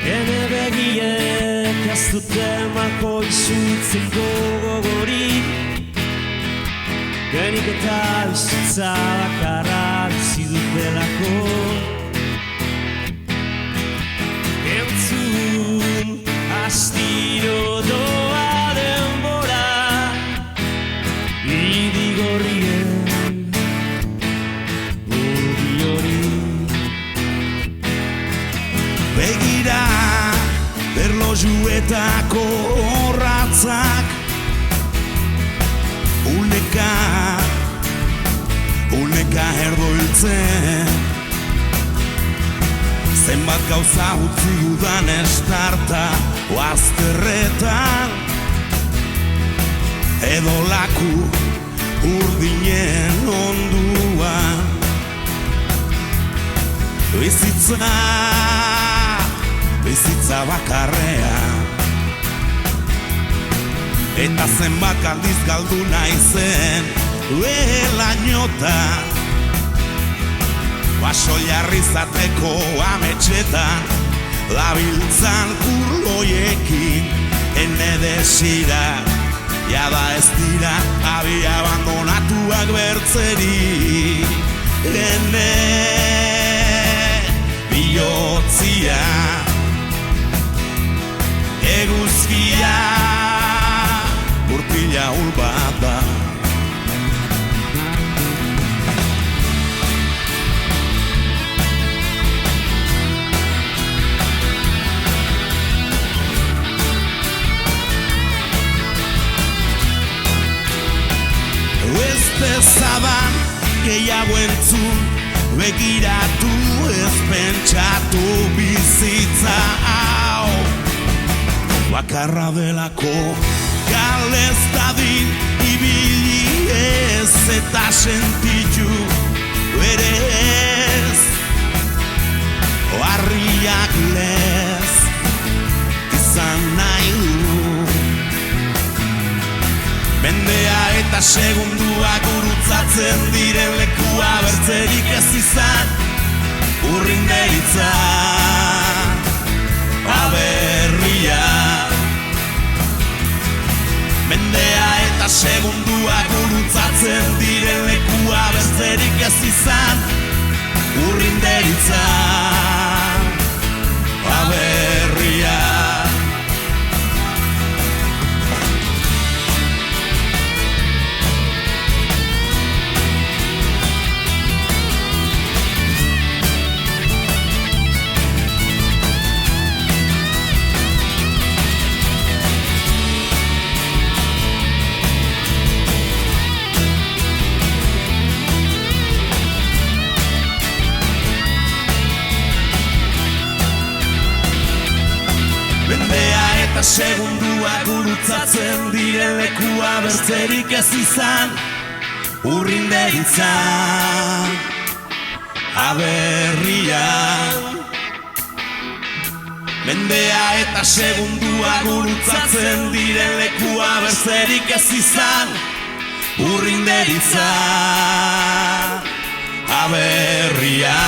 Ene begiek ez dute mako izutzeko gogorik, genik eta bizitza bakarra bizi dutelako. Entzun astiro doa denbora, idigorrien urbi hori. Begira berlojuetako orratzak, uneka erdoiltzen, zenbat gauza utzi dudan estarta oazterretan, edo laku urdinen onduan. Bizitza bakarrean, eta zenbat aldiz galdu naizen lainota, baso jarrizateko ametxetan labiltzan kurloiekin. Ene desira jada ez dira abi abandonatuak bertzeri. Ene bihotzia eguzkia gurpila hul bat da. Ez dezadan gehiago entzun, begiratu ez pentsatu bizitza hau bakarra delako. Galez dadin ibili ez eta sentitu ere ez, harriak lez izan nahi du. Mendea eta segundua gurutzatzen diren lekua bertzerik ez izan, urrin deritza aberria. Mendea eta segundua gurutzatzen diren lekua bertzerik ez izan, urrin deritza aberria. Mendea eta segundua gurutzatzen diren lekua bertzerik ez izan, urrin deritza aberria. Mendea eta segundua gurutzatzen diren lekua bertzerik ez izan, urrin deritza aberria.